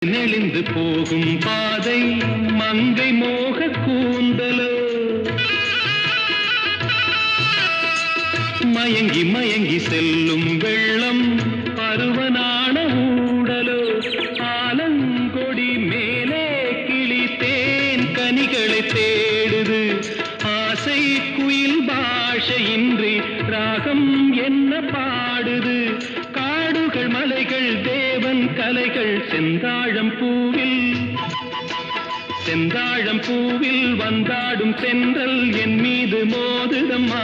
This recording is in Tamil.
நெளிந்து போகும் பாதை மங்கை மோக கூந்தலோ மயங்கி மயங்கி செல்லும் வெள்ளம் பருவனான ஊடலோ ஆலங்கொடி மேலே கிளி தேன் கனிகளை தேடுது ஆசை குயில் பாஷையின்றி ராகம் என்ன பாடுது காடுகள் மலைகள் தேவன் கலைகள் செந்தாழம் பூவில் வந்தாடும் தென்றல் என் மீது மோதுதம்மா